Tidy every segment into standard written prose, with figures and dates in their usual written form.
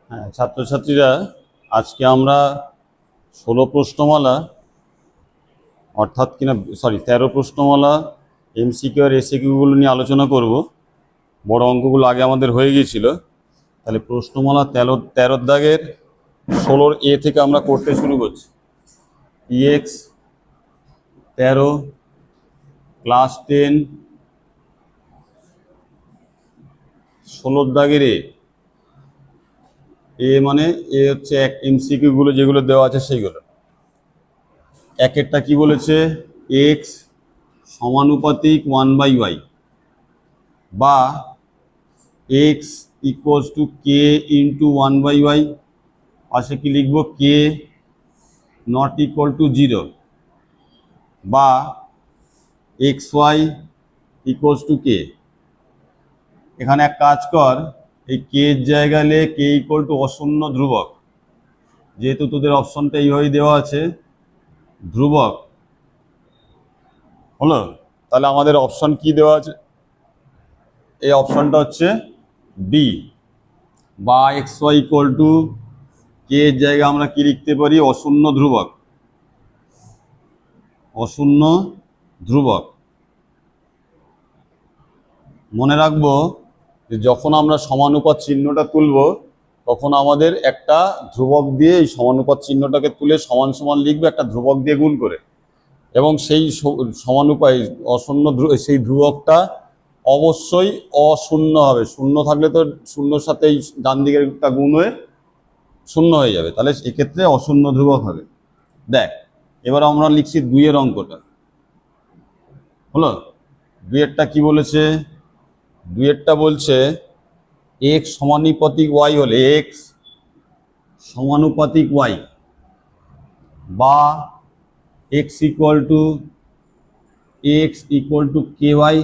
হ্যাঁ, ছাত্রছাত্রীরা, আজকে আমরা 16 প্রশ্নমালা অর্থাৎ 13 প্রশ্নমালা এমসিকিউ আর এসিকিউগুলো নিয়ে আলোচনা করব। বড় অঙ্কগুলো আগে আমাদের হয়ে গিয়েছিল। তাহলে প্রশ্নমালা 13 দাগের 16 এ থেকে আমরা করতে শুরু করছি। EX 13 ক্লাস 10 16 দাগের এ মানে এ হচ্ছে এক এমসিকিউগুলো যেগুলো দেওয়া আছে সেইগুলো। একেরটা কি বলেছে, এক্স সমানুপাতিক 1/y বা x equals to k into 1/y, পাশে কি লিখবো, কে নট ইকুয়াল টু 0 বা এক্স ওয়াই ইকুয়ালস টু কে। এখানে এক কাজ কর, এই কে এর জায়গায় লে কে ইকুয়াল টু অশূন্য ধ্রুবক, যেহেতু তোদের অপশনটা এইভাবেই দেওয়া আছে ধ্রুবক হলো। তাহলে আমাদের অপশন কি দেওয়া আছে, এই অপশনটা হচ্ছে বি বা এক্স ওয়াই ইকুয়াল টু কে এর জায়গায় আমরা কি লিখতে পারি, অশূন্য ধ্রুবক। অশূন্য ধ্রুবক মনে রাখবো যে যখন আমরা সমানুপাত চিহ্নটা তুলব তখন আমাদের একটা ধ্রুবক দিয়ে এই সমানুপাত চিহ্নটাকে তুলে সমান সমান লিখবে একটা ধ্রুবক দিয়ে গুণ করে, এবং সেই সমানুপায় সেই ধ্রুবকটা অবশ্যই অশূন্য হবে। শূন্য থাকলে তো শূন্যর সাথে এই ডান দিকের একটা গুণ হয়ে শূন্য হয়ে যাবে, তাহলে এক্ষেত্রে অশূন্য ধ্রুবক হবে। দেখ, এবার আমরা লিখছি দুইয়ের অঙ্কটা হলো। দুইয়েরটা কি বলেছে, দুইয়েরটা বলছে এক্স সমানুপাতিক ওয়াই হলে এক্স সমানুপাতিক ওয়াই বা x equal to K y.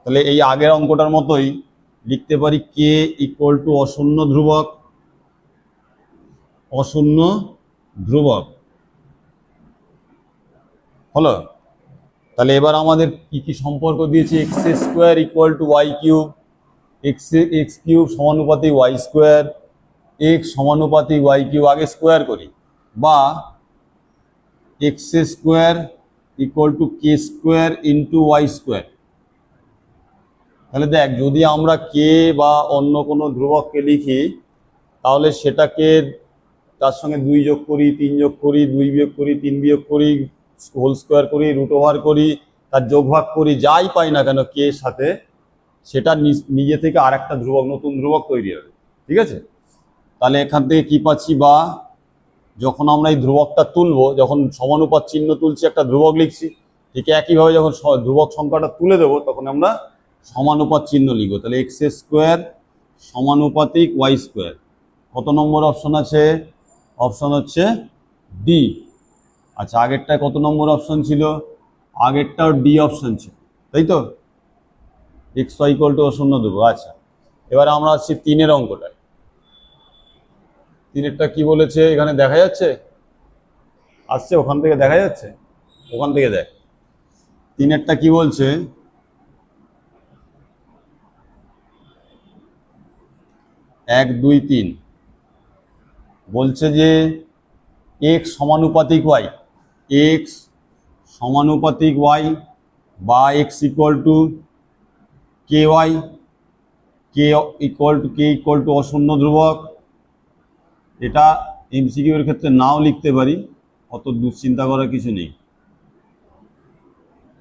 তাহলে এই আগের অঙ্কটার মতোই লিখতে পারি কে ইকুয়াল টু অশূন্য ধ্রুবক, অশূন্য ধ্রুবক হলো। তাহলে এবার আমাদের কি কি সম্পর্ক দিয়েছে, x square equal to y cube, x cube সমানুপাতিক ওয়াই স্কোয়ার, এক্স সমানুপাতিক ওয়াই কিউব আগে স্কোয়ার করি, বা x square equal to k square into y square. তাহলে দেখ, যদি আমরা কে বা অন্য কোনো ধ্রুবককে লিখি তাহলে সেটাকে তার সঙ্গে 2 যোগ করি, 3 যোগ করি, 2 বিয়োগ করি, 3 বিয়োগ করি, হোল স্কোয়ার করি, রুট ওভার করি, তার যোগভাগ করি, যাই পাই না কেন কে এর সাথে, সেটা নিজে থেকে আর একটা ধ্রুবক, নতুন ধ্রুবক তৈরি হবে। ঠিক আছে, তাহলে এখান থেকে কি পাচ্ছি, বা যখন আমরা এই ধ্রুবকটা তুলবো, যখন সমানুপাত চিহ্ন তুলছি একটা ধ্রুবক লিখছি, ঠিক একইভাবে যখন ধ্রুবক সংখ্যাটা তুলে দেবো তখন আমরা সমানুপাত চিহ্ন লিখবো। তাহলে এক্স স্কোয়ার সমানুপাতিক ওয়াই স্কোয়ার। কত নম্বর অপশন আছে, অপশন হচ্ছে ডি। আচ্ছা, আগেরটায় কত নম্বর অপশন ছিল, আগেরটাও ডি অপশন ছিল, তাই তো, এক্স ওয়াই ইকুয়াল টু অশূন্য দেবো। আচ্ছা, এবার আমরা আসছি 3-এর অঙ্কটায়। 3-এরটা কি বলেছে, এখানে দেখা যাচ্ছে, আসছে ওখান থেকে দেখা যাচ্ছে, ওখান থেকে দেখ। 3-এরটা কি বলছে, 1 2 3 বলছে যে এক্স সমানুপাতিক ওয়াই, এক্স সমানুপাতিক ওয়াই বা x equal to K Y, K equal to অশূন্য ধ্রুবক। এটা এমসিকিউ এর ক্ষেত্রে নাও লিখতে পারি, অত দুশ্চিন্তা করার কিছু নেই।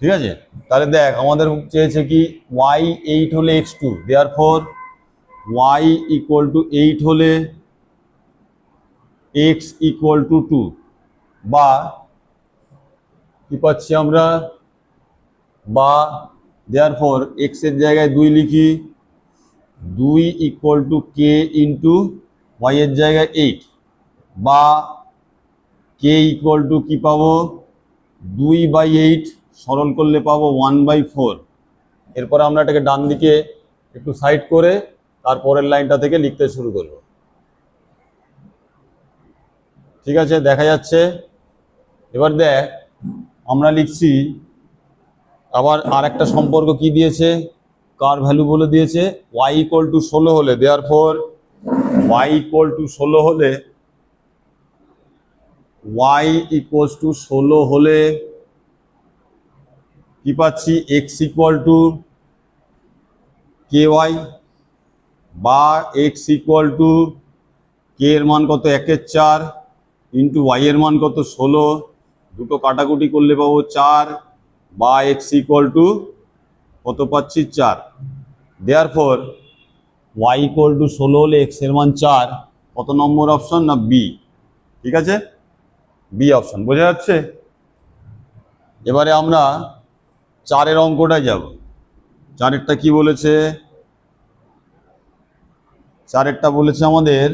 ঠিক আছে, তাহলে দেখ আমাদের চেয়েছে কি, ওয়াই 8 হলে x 2, therefore y equal to 8 হলে এক্স ইকুয়াল টু 2, বা কি পাচ্ছি আমরা, বা দেয়ারফর এক্স এর জায়গায় 2 লিখি, 2 equal to k into y এর জায়গায় 8, বা কে ইকুয়াল টু কি পাবো, 2/8 সরল করলে পাবো 1/4। এরপরে আমরা এটাকে ডান দিকে একটু সাইড করে তারপরের লাইনটা থেকে লিখতে শুরু করব। ঠিক আছে, দেখা যাচ্ছে। এবার দেখ, আমরা লিখছি আবার আর একটা সম্পর্ক কি দিয়েছে, কার ভ্যালু বলে দিয়েছে, ওয়াই ইকুয়াল টু 16 হলে দেয়ারফর y ইকুয়াল টু 16 হলে y ইকুয়াল টু 16 হলে কি পাচ্ছি x ইকুয়াল টু ky বা x ইকুয়াল টু k এর মান কত 1/4 ইন্টু y এর মান কত 16, দুটো কাটাকুটি করলে পাবো 4 বা x ইকুয়াল টু কত পাচ্ছি 4। দেয়ারফর y ইকুয়াল টু 16 হলে x এর মান 4, কত নম্বর অপশন না বি। ঠিক আছে, বি অপশন বোঝা যাচ্ছে। এবারে আমরা 4-এর অঙ্কটায় যাব। 4-এরটা কি বলেছে? 4-এরটা বলেছে আমাদের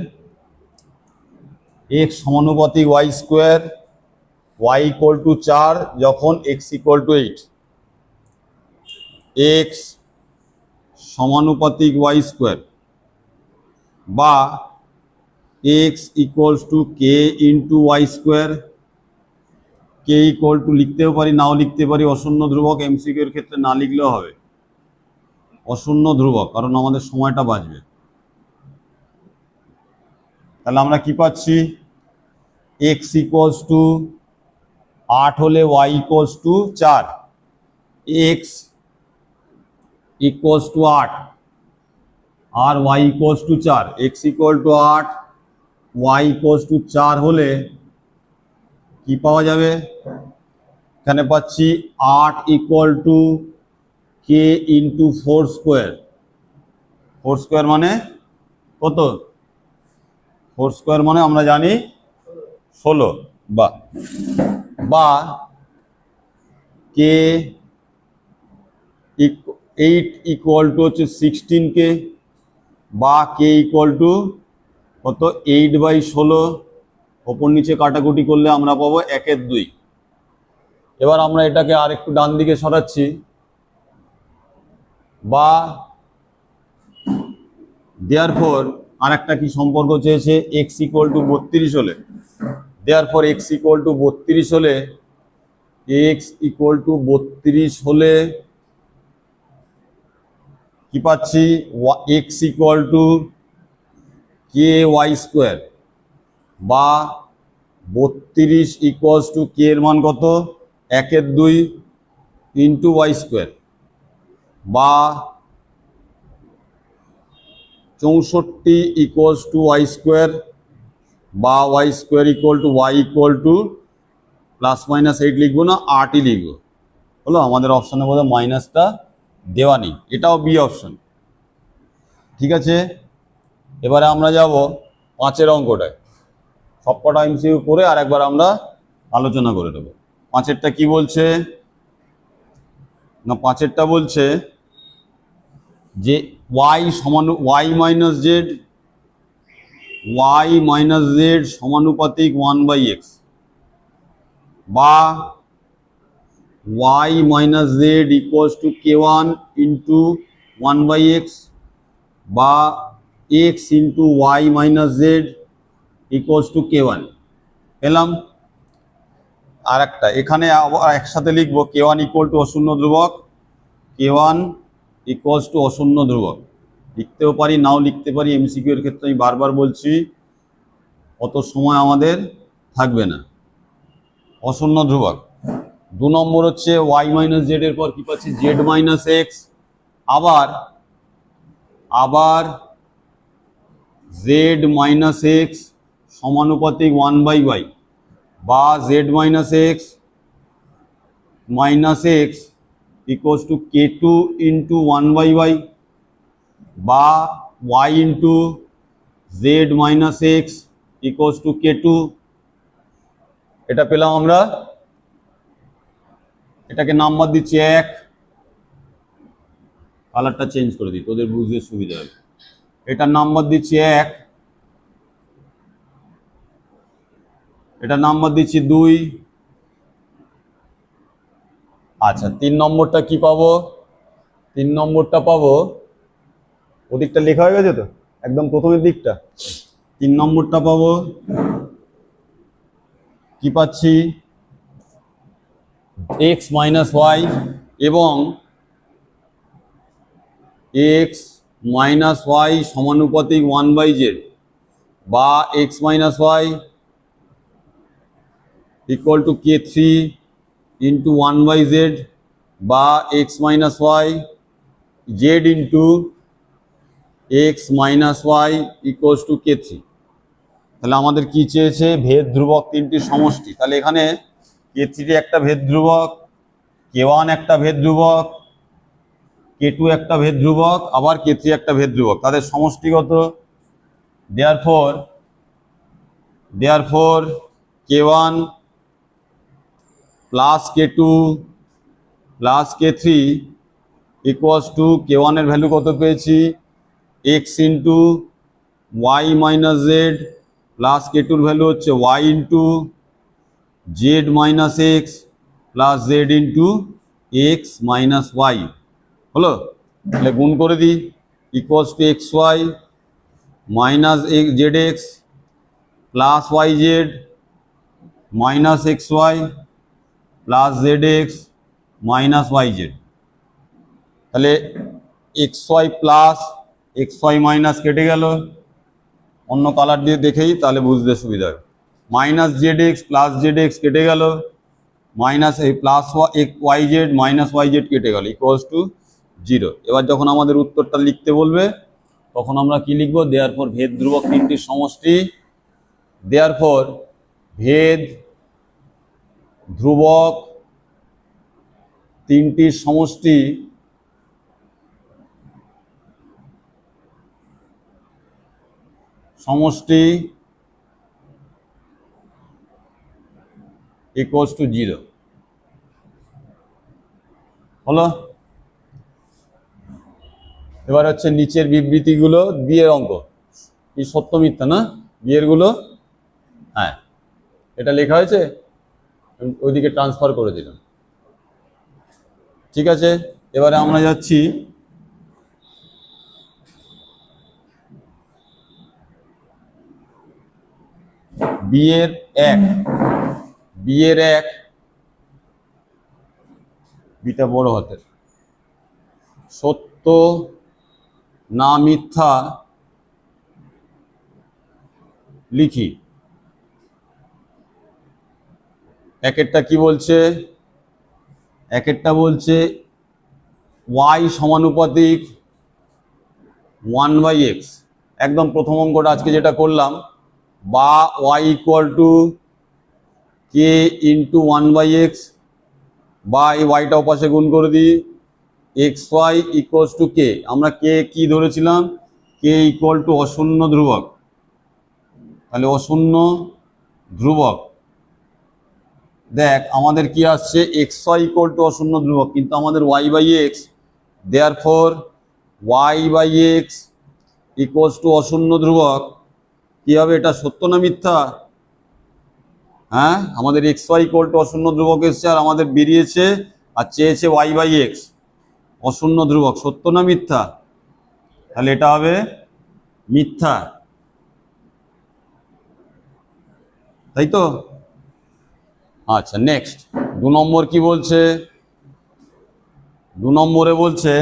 x সমানুপাতিক y square, y equal two 4 যখন x ইকুয়াল টু 8, x সমানুপাতিক y স্কোয়ার বা x equals to k into y square. k equal to লিখতেও পারি, নাও লিখতে পারি, অশূন্য ধ্রুবক। এমসিকিউ এর ক্ষেত্রে না লিখলেও হবে, অশূন্য ধ্রুবক, কারণ আমাদের সময়টা বাঁচবে। তাহলে আমরা কি পাচ্ছি? x ইকুয়ালস টু 8 হলে y equals to 4, x equals to 8 আর y equals to 4, x equal to 8 y equals to 4 হলে কি পাওয়া যাবে? এখানে পাচ্ছি 8 equal to k into 4 square. 4 square মানে কত? 4 স্কোয়ার মানে আমরা জানি 16, বা k 8 ইকুয়াল টু হচ্ছে 16k, বা k ইকুয়াল টু কত 8/16, ওপর নিচে কাটাকুটি করলে আমরা পাবো 1/2। এবার আমরা এটাকে আর একটু ডান দিকে সরাচ্ছি, বা দেয়ারফর আর একটা কি সম্পর্ক চেয়েছে? x ইকুয়াল টু 32 হলে, দেয়ারফর x ইকুয়াল টু 32 হলে, x ইকুয়াল টু 32 হলে কি পাচ্ছি? x equal two ky square বা 32 ইকুয়ালস টু k এর মান কত 1/2 ইন্টু y স্কোয়ার, বা 64 ইকুয়ালস টু y স্কোয়ার, বা y square equal two y equal two plus minus 8 লিখবো না 8ই লিখবো। হলো, আমাদের অপশনের মধ্যে মাইনাসটা দেওয়া নেই, এটাও বি অপশন। ঠিক আছে, এবারে আমরা যাব 5-এর অঙ্কটায়। সবকটা এমসিকিউ করে আর একবার আমরা আলোচনা করে দেবো। 5-এরটা কি বলছে না? 5-এরটা বলছে যে y সমান y minus Z, y minus Z সমানুপাতিক 1/x, বা y minus Z equals to k1 into 1/x, বা x into y minus Z equals to k1 পেলাম। আর একটা এখানে আবার একসাথে লিখবো k1 ইকুয়াল টু অশূন্য ধ্রুবক, k1 ইকুয়ালস টু অশূন্য ধ্রুবক। লিখতেও পারি, নাও লিখতে পারি। এমসিকিউ এর ক্ষেত্রে আমি বারবার বলছি অত সময় আমাদের থাকবে না। অশূন্য ধ্রুবক। 2 নম্বর হচ্ছে y মাইনাস জেড এর পর কি পাচ্ছি? z মাইনাস এক্স, আবার z মাইনাস এক্স সমানুপাতিক 1/y, বা z minus x equals to k2 into 1/y, বা y into z minus x equals to k2। এটা পেলাম আমরা। এটাকে নাম্বার দিচ্ছি 1, কালারটা চেঞ্জ করে দিই তোদের বুঝতে সুবিধা হবে। এটার নাম্বার দিচ্ছি 1, এটার নাম্বার দিচ্ছি 2। আচ্ছা, 3 নম্বরটা কি পাবো? 3 নম্বরটা পাবো, ওদিকটা লেখা হয়ে গেছে তো, একদম প্রথমের দিকটা। 3 নম্বরটা পাবো কি পাচ্ছি? x মাইনাস ওয়াই এবং x মাইনাস ওয়াই সমানুপাতিক 1/z বা x minus y equal to k3 into 1/z বা x minus Y z into x minus y equals to k3। তাহলে আমাদের কি চেয়েছে? ভেদ ধ্রুবক তিনটির সমষ্টি। তাহলে এখানে k3 একটা ভেদ ধ্রুবক, k1 একটা ভেদ ধ্রুবক, k2 একটা ভেদ ধ্রুবক, আবার k3 একটা ভেদ ধ্রুবক, তাদের সমষ্টিগত। Therefore k1 plus k2 plus k3 equals to k1 এর ভ্যালু কত পেয়েছি? x into Y minus Z plus k2 value হচ্ছে y into Z minus X plus Z into x minus Y. হলো? তাহলে গুণ করে দিই, equals to X Y minus Z x plus Y Z minus X Y plus Z X minus Y Z. তাহলে X Y plus X Y minus কেটে গেল, অন্য colour দিয়ে দেখেই তাহলে বুঝতে সুবিধা হবে। Minus Z x plus Z x কেটে গেল, মাইনাস এই plus Y Z minus Y z কেটে গেল, ইকুয়ালস টু 0। এবার যখন আমাদের উত্তরটা লিখতে বলবে তখন আমরা কি লিখবো? দেয়ারফর ভেদ ধ্রুবক তিনটির সমষ্টি, দেয়ারফর ভেদ ধ্রুবক তিনটির সমষ্টি ইকুয়ালস টু 0। হলো? এবার হচ্ছে নিচের বিবৃতিগুলো বিয়ের অঙ্ক, কি সত্য মিথ্যা না বিয়ের গুলো। হ্যাঁ, এটা লেখা হয়েছে, ওইদিকে ট্রান্সফার করে দিলাম। ঠিক আছে, এবারে আমরা যাচ্ছি বিয়ের এক বিটা বড় হাতের, সত্য না মিথ্যা লিখি। একেরটা কি বলছে? একেরটা বলছে y সমানুপাতিক 1/x, একদম প্রথম অঙ্কটা আজকে যেটা করলাম, বা y equal to k into 1/x, বা এই ওয়াইটা ওপাশে গুণ করে দিই, xy ইকুয়ালস টু k। আমরা k কি ধরেছিলাম? k ইকুয়াল টু অশূন্য ধ্রুবক। তাহলে অশূন্য ধ্রুবক, দেখ আমাদের কি আসছে? xy ইকুয়াল টু অশূন্য ধ্রুবক, কিন্তু আমাদের y/x, therefore y/x equals to অশূন্য ধ্রুবক। কি হবে এটা, সত্য না মিথ্যা? হ্যাঁ, আমাদের xy ইকুয়াল টু অশূন্য ধ্রুবক এসছে, আর আমাদের বেরিয়েছে আর চেয়েছে y/x অশূন্য ধ্রুবক, সত্য না মিথ্যা? তাহলে এটা হবে মিথ্যা, তাই তো? আচ্ছা, নেক্সট 2 নম্বর কি বলছে? 2 নম্বরে বলছে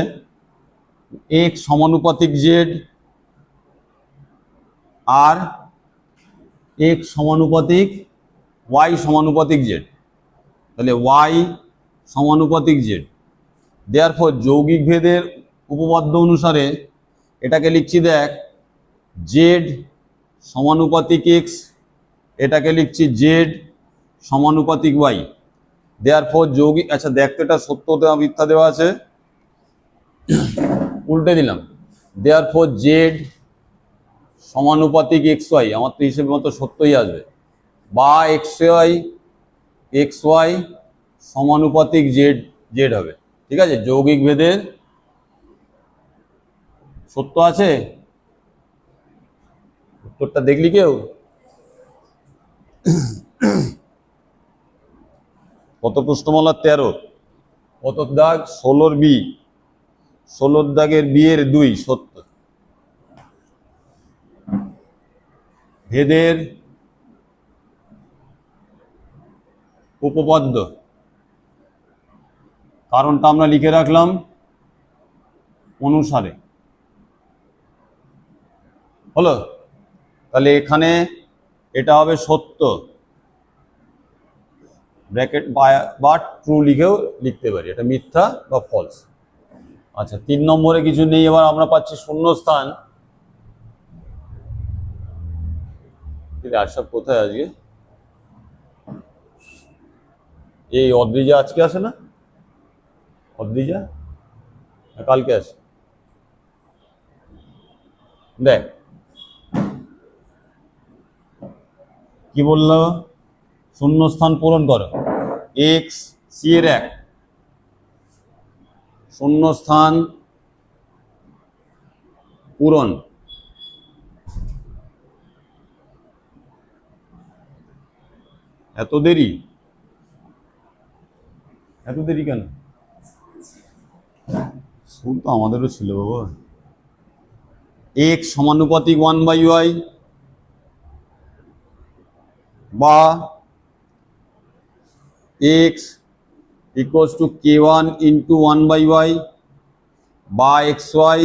x সমানুপাতিক z আর x সমানুপাতিক y সমানুপাতিক z। তাহলে y সমানুপাতিক z, দেয়ারফর যৌগিক ভেদের উপপাদ্য অনুসারে এটাকে লিখছি, দেখ z সমানুপাতিক x, এটাকে লিখছি z সমানুপাতিক y। দেয়ারফর যৌগিক, আচ্ছা দেখ তো এটা সত্য দেওয়া মিথ্যা দেওয়া আছে, উল্টে দিলাম। দেয়ারফর z সমানুপাতিক xy, আমার তো হিসেব মতো সত্যই আসবে, বা xy সমানুপাতিক z হবে। ঠিক আছে, যৌগিক ভেদের সত্য আছে। উত্তরটা দেখলি কেউ? কত প্রশ্নমালা? 13। কত দাগ? 16 বি, 16 দাগের বিয়ের 2 সত্য। ভেদের উপপাদ্য, কারণটা আমরা লিখে রাখলাম অনুসারে। হলো? তাহলে এখানে এটা হবে সত্য, ব্র্যাকেট বা ট্রু লিখেও লিখতে পারি, এটা মিথ্যা বা ফলস। আচ্ছা 3 নম্বরে কিছু নেই, এবার আমরা পাচ্ছি শূন্যস্থান। আশা কোথায় আজকে? এই অদ্রিজা আজকে আসে না? অদ্রিজা কালকে আসে। দেখ কি বললো, শূন্যস্থান পূরণ করো। এক্স সি এর 1 শূন্যস্থান পূরণ। এত দেরি, এত দেরি কেন? স্কুল তো আমাদেরও ছিল বাবা। এক্স সমানুপাতিক 1/y বা x equals to k1 into 1/y বা xy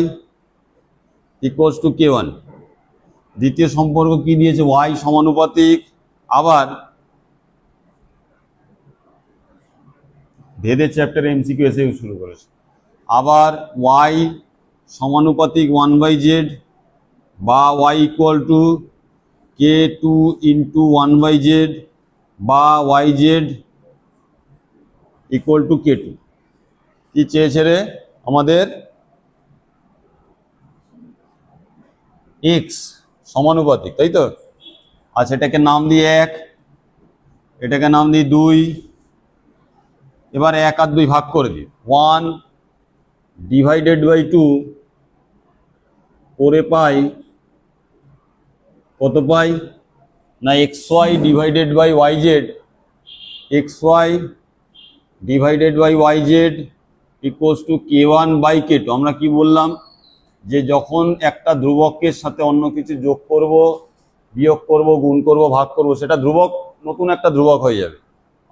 ইকুয়ালস টু k1। দ্বিতীয় সম্পর্ক কি দিয়েছে? y সমানুপাতিক, আবার ভেদের চ্যাপ্টারে এমসিকিউ এসে শুরু করেছে, আবার y সমানুপাতিক 1/z বা y equal to k2 into 1/z বা yz ইকুয়াল টু k2। কি চেয়েছে রে আমাদের? x সমানুপাতিক, তাই তো? আচ্ছা এটাকে নাম দিই 1, এটাকে নাম দিই 2, এবার 1 আর 2 ভাগ করে দিই। 1 ডিভাইডেড বাই 2 করে পাই কত? পাই না xy divided by yz, xy divided by yz equals to k1 by k2। আমরা কি বললাম যে যখন একটা ধ্রুবকের সাথে অন্য কিছু যোগ করব, বিয়োগ করব, গুণ করব, ভাগ করব, সেটা ধ্রুবক, নতুন একটা ধ্রুবক হয়ে যাবে।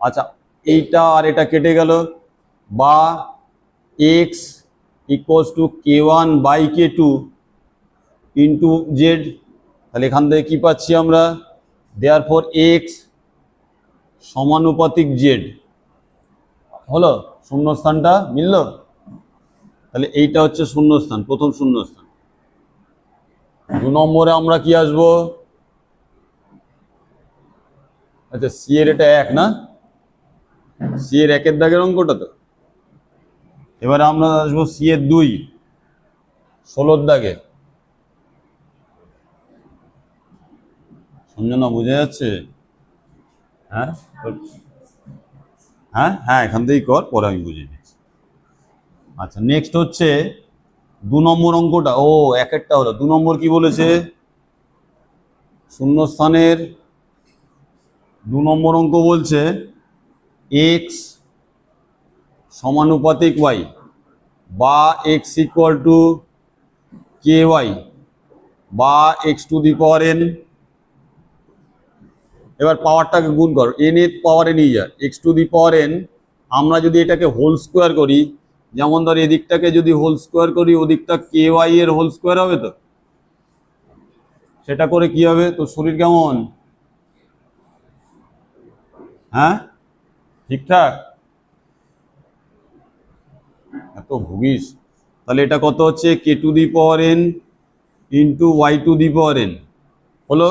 আচ্ছা এইটা আর এটা কেটে গেল, বা x equals to k1 by k2 into z. তাহলে এখান থেকে কি পাচ্ছি আমরা? দেয়ারফর x সমানুপাতিক জেড। হলো? শূন্যস্থানটা মিলল। তাহলে এইটা হচ্ছে শূন্যস্থান, প্রথম শূন্যস্থান। 2 নম্বরে আমরা কি আসবো? আচ্ছা সি এর এটা 1 না, সি এর 1 এর দাগের অঙ্কটা তো। এবারে আমরা আসবো সি এর 2 16 দাগে। সঞ্জনা বুঝে যাচ্ছে? হ্যাঁ হ্যাঁ হ্যাঁ, এখান থেকেই কর, পরে আমি বুঝিয়ে দিচ্ছি। আচ্ছা নেক্সট হচ্ছে 2 নম্বর অঙ্কটা। ও 1-এরটা হলো। 2 নম্বর কি বলেছে? শূন্যস্থানের 2 নম্বর অঙ্ক বলছে x সমানুপাতিক y বা x ইকুয়াল টু ky বা x two the power n। এবার পাওয়ারটাকে গুণ কর, n এর পাওয়ারে নিয়ে যা, x two the power n। আমরা যদি এটাকে হোল স্কোয়ার করি, যেমন ধর এদিকটাকে যদি হোল স্কোয়ার করি, ওদিকটা ky এর হোল স্কোয়ার হবে তো। সেটা করে কি হবে? তো শরীর কেমন? হ্যাঁ ঠিকঠাক? এত ভুগিস? তাহলে এটা কত হচ্ছে? K to the power n into Y to the power n হলো।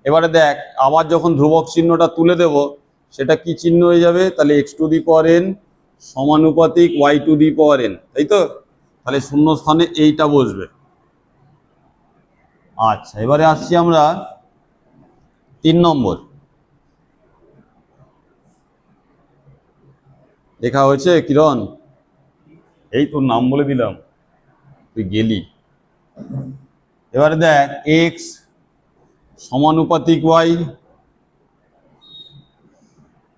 এবারে দেখ আবার যখন ধ্রুবক চিহ্নটা তুলে দেব, সেটা কি চিহ্ন হয়ে যাবে? তাহলে x to the power n সমানুপাতিক y to the power n, তাই তো? তাহলে শূন্যস্থানে এইটা বসবে। আচ্ছা এবারে আসছি আমরা 3 নম্বর। লেখা হয়েছে কিরণ? এই তোর নাম বলে দিলাম, তুই গেলি। এবারে দেখ এক্স সমানুপাতিক ওয়াই,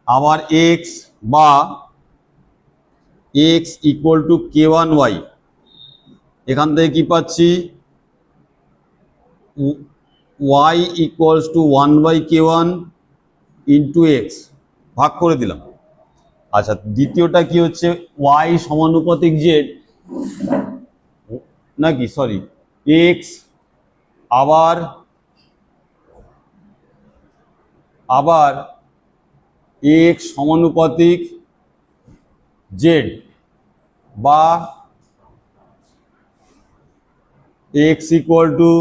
আবার এক্স বা x equal two k1 Y. এখান থেকে কি পাচ্ছি? Y equals to 1/k1 into x, ভাগ করে দিলাম। আচ্ছা দ্বিতীয়টা কি হচ্ছে? ওয়াই সমানুপাতিক জেড, নাকি সরি এক্স আবার আবার x সমানুপাতিক z বা x ইকুয়াল টু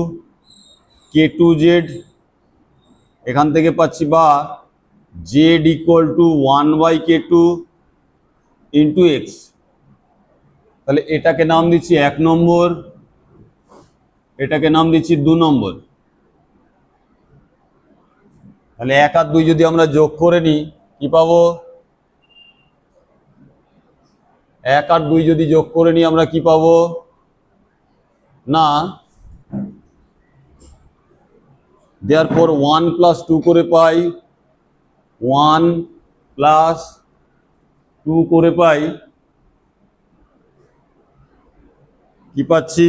k2z, এখান থেকে পাচ্ছি, বা z equal to 1/k2 into x. তাহলে এটাকে নাম দিচ্ছি 1 নম্বর, এটাকে নাম দিচ্ছি 2 নম্বর। তাহলে 1 আর 2 যদি আমরা যোগ করে নিই কি পাবো? 1 আর 2 যদি যোগ করে নিই আমরা কি পাবো? না, therefore 1 প্লাস 2 করে পাই, 1 প্লাস 2 করে পাই, কি পাচ্ছি?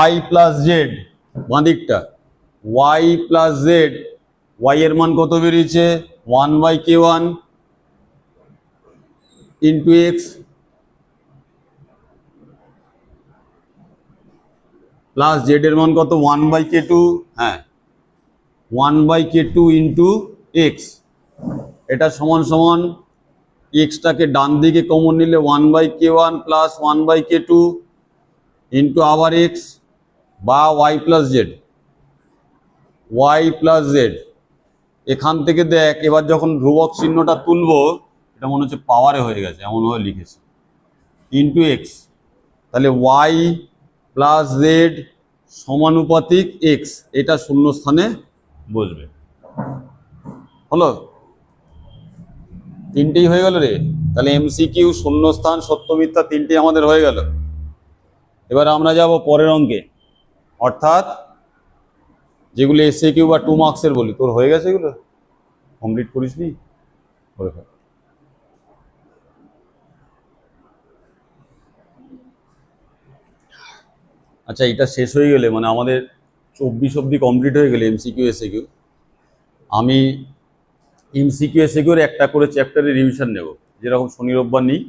y প্লাস জেড, বাঁ দিকটা y প্লাস জেড, y এর মান কত বেরিয়েছে? 1/k1 into x, plus Z এর মান কত? 1/k2, হ্যাঁ 1/k2 ইন্টু এক্স। এটা সমান সমান এক্সটাকে ডান দিকে কমন নিলে 1/k1 প্লাস 1/k2 ইন্টু আবার এক্স বা y plus Z, y plus Z. এখান থেকে দেখ, এবার যখন ধ্রুবক চিহ্নটা তুলবো, এটা মনে হচ্ছে পাওয়ারে হয়ে গেছে, এমনভাবে লিখেছি, ইন্টু এক্স। তাহলে y প্লাস জেড সমানুপাতিক এক্স, এটা শূন্যস্থানে বসবে। হলো? তিনটেই হয়ে গেল রে। তাহলে এমসিকিউ, শূন্যস্থান, সত্য মিথ্যা তিনটেই আমাদের হয়ে গেল। এবার আমরা যাব পরের অঙ্কে, অর্থাৎ যেগুলো এসএকিউ বা 2 মার্কসের বলি। তোর হয়ে গেছে এগুলো? কমপ্লিট করিসনি? করে ফেল। আচ্ছা, এটা শেষ হয়ে গেলে মানে আমাদের 24 অবধি কমপ্লিট হয়ে গেলে এমসিকিউ এসএকিউ, আমি এমসিকিউ এসএকিউর একটা করে চ্যাপ্টারে রিভিশন নেব। যেরকম শনি রোববার নিই,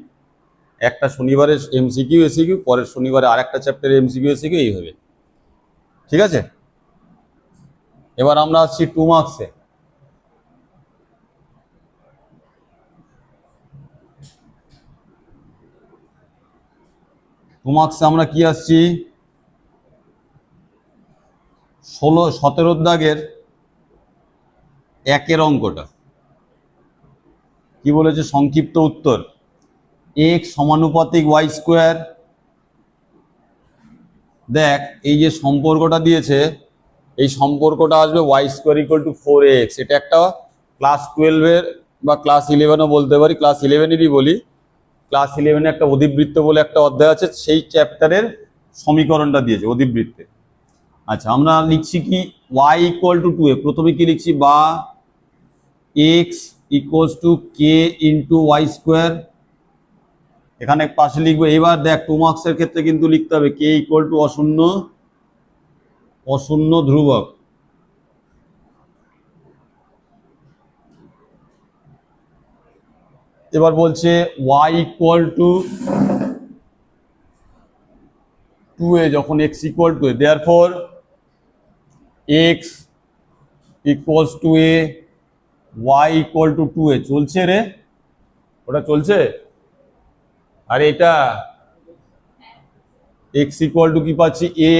একটা শনিবারে এমসিকিউ এসএকিউ, পরের শনিবারে আর একটা চ্যাপ্টারে এমসিকিউ এসএকিউ, এইভাবে। ঠিক আছে? এবার আমরা আসছি 2 মার্কসে। আমরা কি আসছি? 17 দাগের 1 অঙ্কটা কি বলেছে? সংক্ষিপ্ত উত্তর x সমানুপাতিক y স্কোয়ার। দেখ, এই যে সম্পর্কটা দিয়েছে, এই সম্পর্কটা আসবে y square equal two 4ax। এটা একটা ক্লাস 12-এর বা ক্লাস 11ও বলতে পারি, ক্লাস 11-এরই বলি। ক্লাস 11-এ একটা অধিবৃত্ত বলে একটা অধ্যায় আছে, সেই চ্যাপ্টারের সমীকরণটা দিয়েছে অধিবৃত্তে। আচ্ছা, আমরা লিখছি কি? y equal to 2a। প্রথমে কি লিখছি? বা x equals to k into y square. এখানে পাশে লিখবো। এবার দেখ, 2 মার্কসের ক্ষেত্রে কিন্তু লিখতে হবে k ইকুয়াল টু অশূন্য ধ্রুবক। এবার বলছে y ইকুয়াল টু 2a, যখন x equal two a, therefore x equals two a, y equal to 2a। চলছে রে? ওটা চলছে? আর এটা x ইকুয়াল টু কি পাচ্ছি? a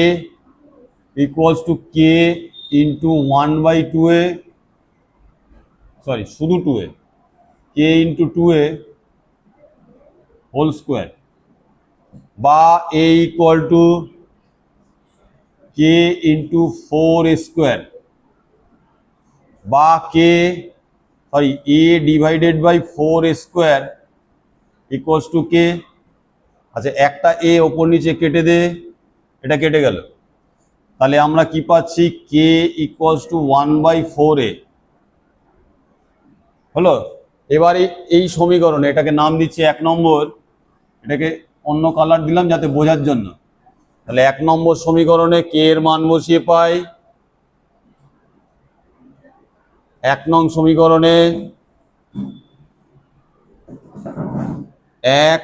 equals to k into 1/2a, sorry শুধু 2a, k into 2a whole square, বা a equal to k into 4a square, বা a divided by 4a square equals to k। আচ্ছা, একটা a ওপর নিচে কেটে দে, এটা কেটে গেল। তাহলে আমরা কি পাচ্ছি? k equals to 1/4a। হলো? এবারে এই সমীকরণে এটাকে নাম দিচ্ছি 1 নম্বর, এটাকে অন্য কালার দিলাম যাতে বোঝার জন্য। তাহলে 1 নম্বর সমীকরণে k এর মান বসিয়ে পাই। 1 নং সমীকরণে 1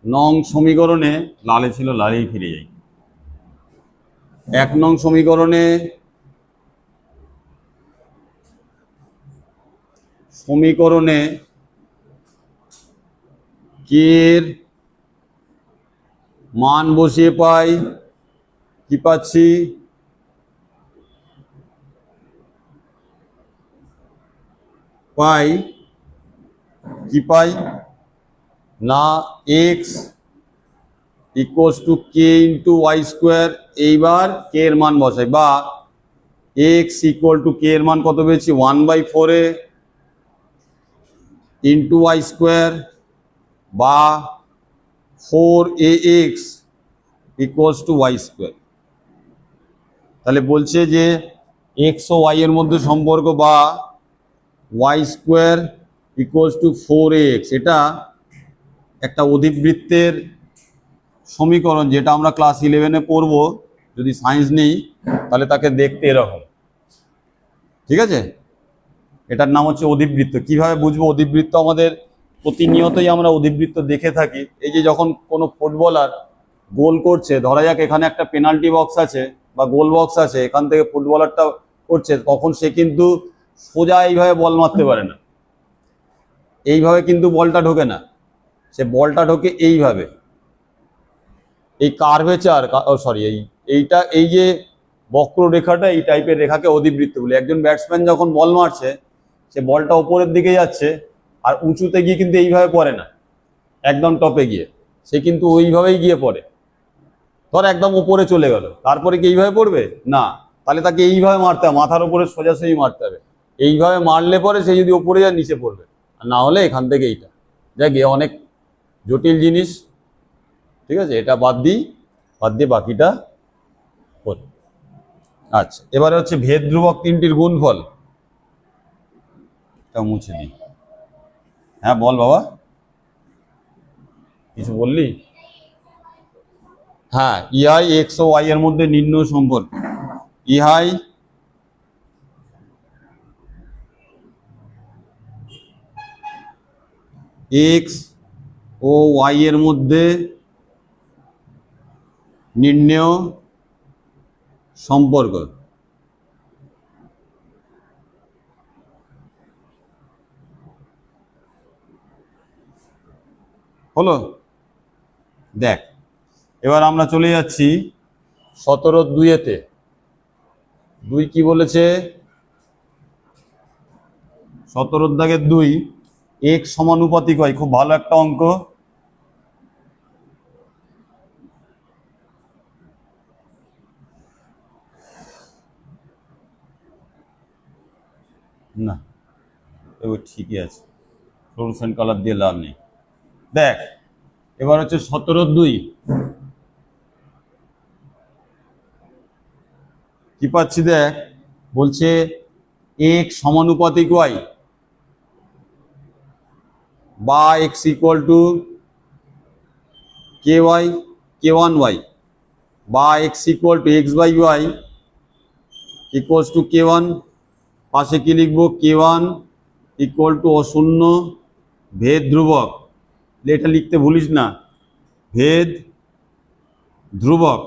নং সমীকরণে লালে ছিল, লালেই ফিরে যাই। 1 নং সমীকরণে কে এর মান বসিয়ে পাই কি পাচ্ছি, না x equals to k into y square. এইবার কে এর মান বসাই, বা এক্স ইকুয়াল টু কে এর মান কত পেয়েছি 1/4 ইন্টু ওয়াই স্কোয়ার, বা 4ax equals to Y square. তাহলে বলছে যে এক্স ও ওয়াই এর মধ্যে সম্পর্ক, বা Y square equals two 4ax, এটা একটা অধিবৃত্তের সমীকরণ, যেটা আমরা ক্লাস 11-এ পড়ব যদি সায়েন্স নেই, তাহলে তাকে দেখতে এরকম। ঠিক আছে, এটার নাম হচ্ছে অধিবৃত্ত। কিভাবে বুঝবো অধিবৃত্ত? আমাদের প্রতিনিয়তই আমরা অধিবৃত্ত দেখে থাকি। এই যে যখন কোনো ফুটবলার গোল করছে, ধরা যাক এখানে একটা পেনাল্টি বক্স আছে বা গোল বক্স আছে, এখান থেকে ফুটবলারটা করছে, তখন সে কিন্তু সোজা এইভাবে বল মারতে পারে না, এইভাবে কিন্তু বলটা ঢোকে না, সে বলটা ঢোকে এইভাবে, এই কার্ভেচার, সরি এইটা, এই যে বক্ররেখাটা, এই টাইপের রেখাকে অধিবৃত্ত বলে। একজন ব্যাটসম্যান যখন বল মারছে, সে বলটা ওপরের দিকে যাচ্ছে, আর উঁচুতে গিয়ে কিন্তু এইভাবে পড়ে না, একদম টপে গিয়ে, সে কিন্তু ওইভাবেই গিয়ে পড়ে। ধর একদম উপরে চলে গেল, তারপরে কি এইভাবে পড়বে না, তাহলে তাকে এইভাবে মারতে হবে, মাথার উপরে সোজাসুজি মারতে হবে। এইভাবে মারলে পরে সে যদি ওপরে যায় নিচে পড়বে, আর না হলে এখান থেকে এইটা। যাক, অনেক জটিল জিনিস। ঠিক আছে, এটা বাদ দিয়ে বাকিটা করি। আচ্ছা, এবারে হচ্ছে ভেদ ধ্রুবক তিনটির গুণফল। এটা মুছে দিই। হ্যাঁ বল বাবা, কিছু বললি? হ্যাঁ, ইহাই এক্স ও ওয়াই এর মধ্যে নির্ণয় সম্পর্ক। ইহাই এক্স ও ওয়াই এর মধ্যে নির্ণয় সম্পর্ক। হলো? দেখ, এবার আমরা চলে যাচ্ছি 17-2-তে। 2 কি বলেছে? 17-2 এক্স সমানুপাতিক হয়। খুব ভালো একটা অঙ্ক। না, এবার ঠিকই আছে, ফ্লোরোসেন্ট কালার দিয়ে লাভ নেই। দেখ, এবার হচ্ছে 17-2 কি পাচ্ছি দেখ, বলছে এক্স সমানুপাতিক ওয়াই, বা x equal to K Y k1 Y, বা x equal to X by Y equals to k1। পাশে কি লিখবো? k1 ইকুয়াল টু অশূন্য ভেদ ধ্রুবক। এটা লিখতে ভুলিস না, ভেদ ধ্রুবক।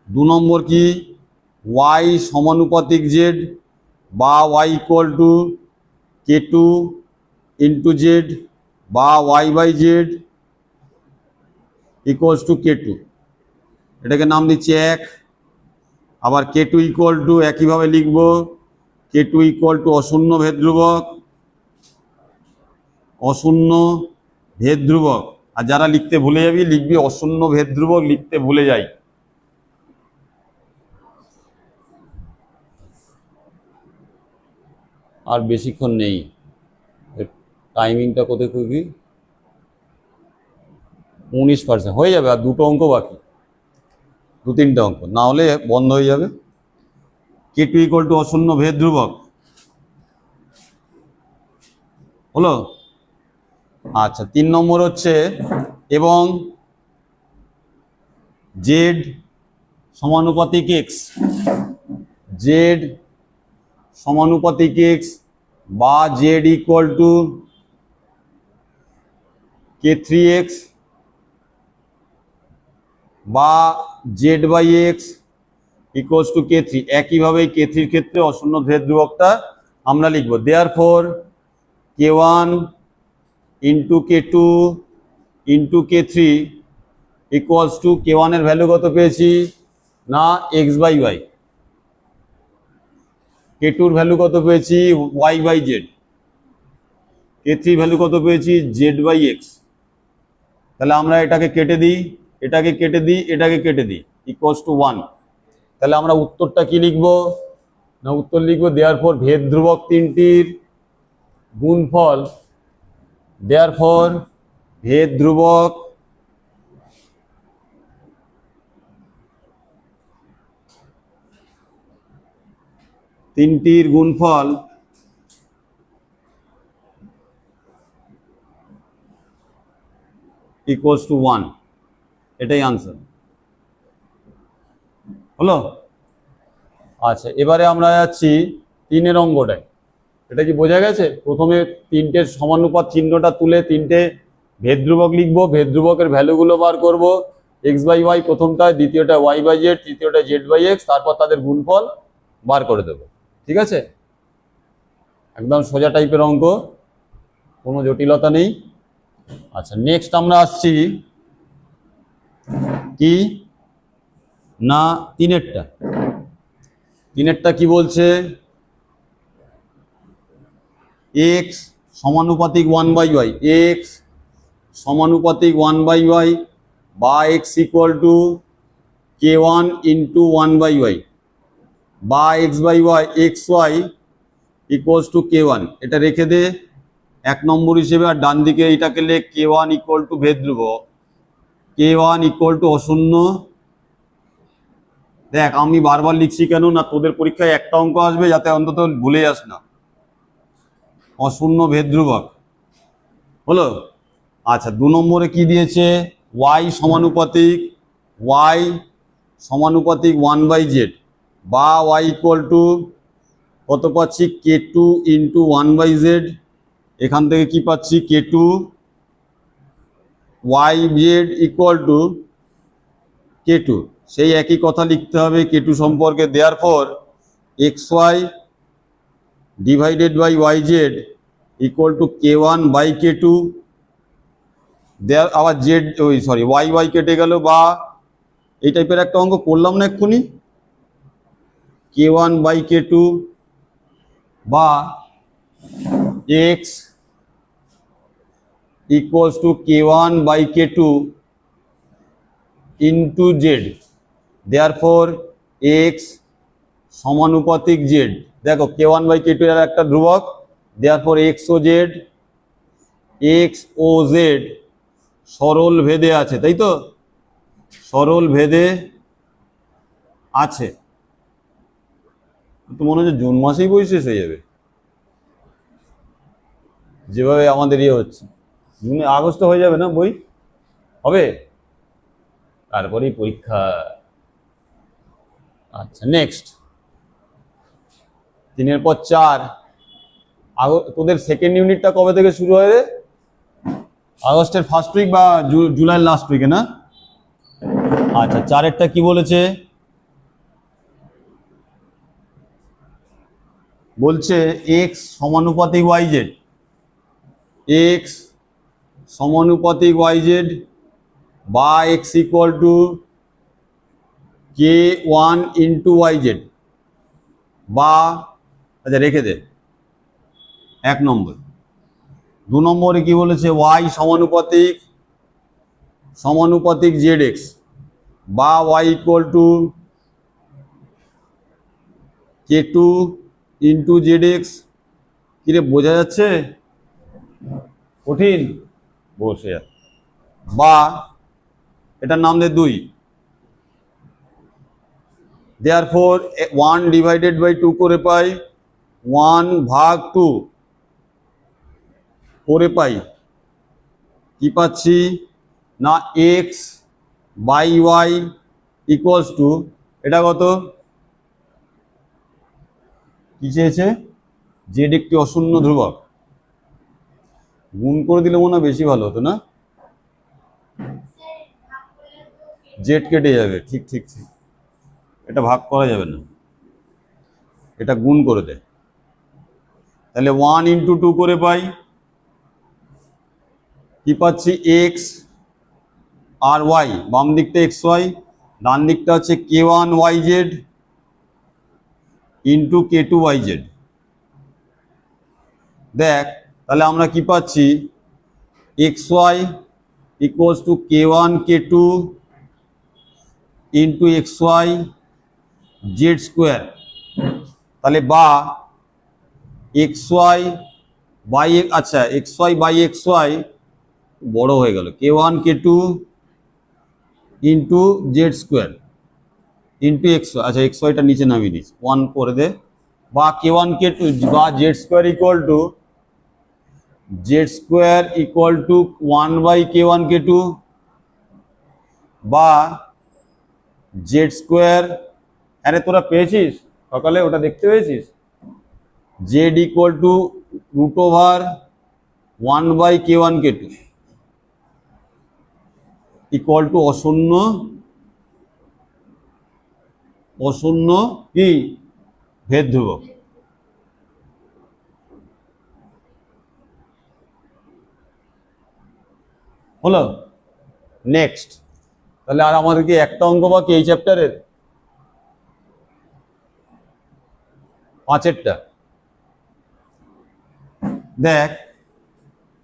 2 নম্বর কি? ওয়াই সমানুপাতিক জেড, বা Y equal to k2 into Z, বা Y by Z equals to k2। এটাকে নাম দিচ্ছি 1। আবার k2 ইকুয়াল টু একইভাবে লিখব, k2 ইকুয়াল টু অশূন্য ভেদ ধ্রুবক, অশূন্য ভেদ ধ্রুবক। আর যারা লিখতে ভুলে যাবি, লিখবি অশূন্য ভেদ ধ্রুবক, লিখতে ভুলে যাই। আর বেশিক্ষণ নেই, টাইমিংটা কোথায় করবি? 19% হয়ে যাবে, আর 2টো অঙ্ক বাকি, 2-3টে অঙ্ক, না হলে বন্ধ হয়ে যাবে। k2 ইকুয়াল টু অশূন্য ভেদ ধ্রুবক হলো। আচ্ছা, 3 নম্বর হচ্ছে এবং জেড সমানুপাতিক এক্স, জেড সমানুপাতিক এক্স, বা জেড ইকুয়াল টু k3x বা Z by X equals to K three. একইভাবে কে থ্রির ক্ষেত্রে অশূন্য ভেদ ধ্রুবকটা আমরা লিখব। Therefore K one into K two into K three equals to K ওয়ানের ভ্যালু কত পেয়েছি না এক্স বাই ওয়াই, কে টুর ভ্যালু কত পেয়েছি Y by Z, K three value কত পেয়েছি জেড বাই এক্স। তাহলে আমরা এটাকে কেটে দিই, এটাকে কেটে দিই, এটাকে কেটে দিই, ইকুয়ালস টু 1। তাহলে আমরা উত্তরটা কি লিখবো না উত্তর লিখবো দেয়ারফর ভেদ ধ্রুবক তিনটির গুণফল, দেয়ারফর ভেদ ধ্রুবক তিনটির গুণফল ইকুয়ালস টু 1। এটাই আনসার হলো। আচ্ছা, এবারে আমরা যাচ্ছি 3 অঙ্কটায়। এটা কি বোঝা গেছে? প্রথমে তিনটে সমানুপাত চিহ্নটা তুলে তিনটে ভেদ ধ্রুবক লিখবো, ভেদ ধ্রুবকের ভ্যালুগুলো বার করব। এক্স বাই ওয়াই প্রথমটায়, দ্বিতীয়টা ওয়াই বাই জেড, তৃতীয়টা জেড বাই এক্স, তারপর তাদের গুণফল বার করে দেবো। ঠিক আছে, একদম সোজা টাইপের অঙ্ক, কোনো জটিলতা নেই। আচ্ছা, নেক্সট আমরা আসছি কি না তিনেরটা কি বলছে এক্স সমানুপাতিক 1/y, এক্স সমানুপাতিক 1/y বা x equal to K one into 1/y বা x by y x y equals to K one. এটা রেখে দে 1 নম্বর হিসেবে। আর ডান দিকে এইটাকে লেখ কে ওয়ান ইকুয়াল টু ভেদ ধ্রুবক, কে ওয়ান ইকুয়াল টু অশূন্য। দেখ আমি বারবার লিখছি কেন না, তোদের পরীক্ষায় একটা অঙ্ক আসবে যাতে অন্তত ভুলে যাস না, অশূন্য ভেদ ধ্রুবক হলো। আচ্ছা, 2 নম্বরে কি দিয়েছে ওয়াই সমানুপাতিক 1/z বা ওয়াই ইকুয়াল টু কত পাচ্ছি কে টু ইন্টু 1/z। এখান থেকে কি পাচ্ছি K two Y Z equal to K two. সেই একই কথা লিখতে হবে কে টু সম্পর্কে। Therefore X Y divided by Y Z equal to K one by K two. There আবার জেড ওয়াই ওয়াই কেটে গেল, বা এই টাইপের একটা অঙ্ক করলাম না এক্ষুনি, k one by K two বা x equals to K one by K two into z. Therefore x সমানুপাতিক জেড। দেখো k one by K two এর একটা ধ্রুবক, দেয়ারফর এক্স ও জেড সরল ভেদে আছে, তাই তো, সরল ভেদে আছে। তো মনে হচ্ছে জুন মাসেই বই শেষ হয়ে যাবে যেভাবে আমাদের ইয়ে হচ্ছে। জুনে আগস্টে হয়ে যাবে না বই, হবে তারপরেই পরীক্ষা। আচ্ছা, নেক্সট 3 পর 4। তোদের সেকেন্ড ইউনিটটা কবে থেকে শুরু হয় রে? আগস্টের ফার্স্ট উইক বা জুলাইয়ের লাস্ট উইকে না? আচ্ছা, 4এরটা কি বলেছে বলছে এক্স সমানুপাতিক ওয়াই জেড, এক্স সমানুপাতিক ওয়াই জেড বা x equal to K one into y z বা, আচ্ছা রেখে দে 1 নম্বর। 2 নম্বরে কি বলেছে ওয়াই সমানুপাতিক জেড এক্স বা Y equal to K two into z x. কিরে বোঝা যাচ্ছে? কঠিন বসে যা। বা এটার নাম দে 2। দেয়ারফর 1 ডিভাইডেড বাই 2 করে পাই 1 ভাগ 2 করে পাই কি পাচ্ছি না x by Y equals to, এটা কত কি চেয়েছে জেড একটি অশূন্য ধ্রুবক। গুণ করে দিলে মনে হয় বেশি ভালো হতো না? জেড কেটে যাবে, ঠিক ঠিক ঠিক, এটা ভাগ করা যাবে না, এটা গুণ করে দে, তাহলে 1 ইন্টু 2 করে পাই, কি পাচ্ছি এক্স আর ওয়াই, বাম দিকটা এক্স ওয়াই, ডান দিকটা হচ্ছে k1 yz into k2 yz। দেখ তাহলে আমরা কি পাচ্ছি, x y equals to k1 k2 into x y z square, তাহলে বা এক্স ওয়াই বাই, আচ্ছা x y by x y বড় হয়ে গেল, k1 k2 into z square into x y, আচ্ছা এক্স ওয়াইটা নিচে নামিয়ে দিচ্ছি, 1 করে দে, বা k1 k2 বা z square equal to z square equal to 1 by k1 k2 বা জেড স্কোয়ার, আরে তোরা পেয়েছিস সকালে, ওটা দেখতে পেয়েছিস, Z equal to root over 1 by k1 k2 equal to অশূন্য কি ভেদ ধ্রুবক। হলো, নেক্সট, তাহলে আর আমাদের কি একটা অঙ্ক বাকি এই চ্যাপ্টারের, 5-এরটা। দেখ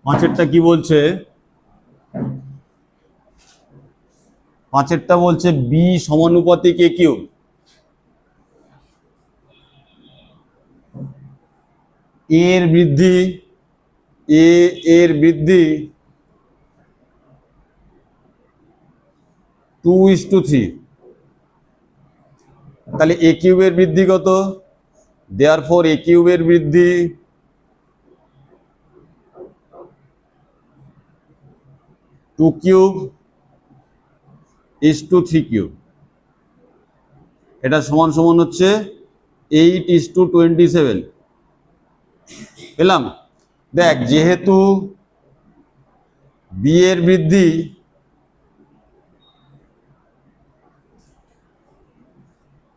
5-এরটা কি বলছে, 5-এরটা বলছে বি সমানুপাতিক এ কিউব, এর বৃদ্ধি, এর বৃদ্ধি 2:3, তাহলে এ কিউবের বৃদ্ধি কত, দেয়ারফর এ কিউবের বৃদ্ধি 2 কিউব ইস টু 3 কিউব, এটা সমান সমান হচ্ছে 8:27 পেলাম। দেখ যেহেতু বি এর বৃদ্ধি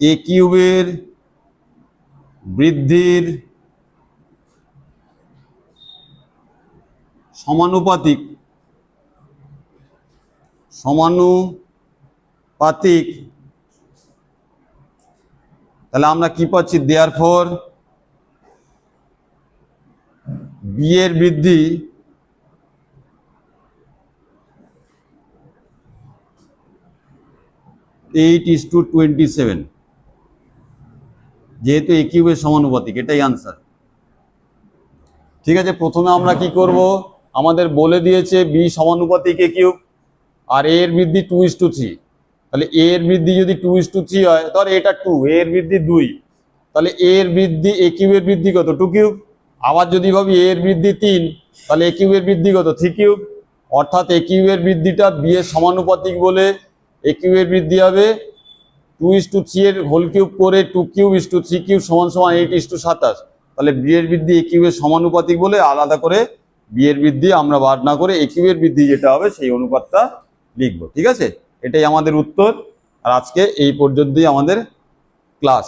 এ কিউবের বৃদ্ধির সমানুপাতিক, তাহলে আমরা কি পাচ্ছি, দেয়ারফর বি এর বৃদ্ধি এইট ইস টু 27, যেহেতু এ কিউবের সমানুপাতিক, এটাই আনসার। ঠিক আছে, প্রথমে আমরা কি করব, আমাদের বলে দিয়েছে বি সমানুপাতিক এ কিউব আর এ এর বৃদ্ধি 2:3, তাহলে এ এর বৃদ্ধি যদি 2:3 হয়, ধর এটা 2, এ এর বৃদ্ধি 2, তাহলে এ এর বৃদ্ধি এ কিউবের বৃদ্ধি কত, 2 কিউব। আবার যদি ভাবি এ এর বৃদ্ধি 3, তাহলে এ কিউবের বৃদ্ধি কত, 3 কিউব। অর্থাৎ এ কিউবের বৃদ্ধিটা বি এর সমানুপাতিক বলে এ কিউবের বৃদ্ধি হবে 2:3 এর হোল কিউব করে 2 কিউব ইস টু 3 কিউব সমান সমান 8:27, তাহলে বি এর বৃদ্ধি এ কিউবের সমানুপাতিক বলে আলাদা করে বি এর বৃদ্ধি আমরা বার না করে এ কিউবের বৃদ্ধি যেটা হবে সেই অনুপাতটা লিখবো। ঠিক আছে, এটাই আমাদের উত্তর। আর আজকে এই পর্যন্তই আমাদের ক্লাস।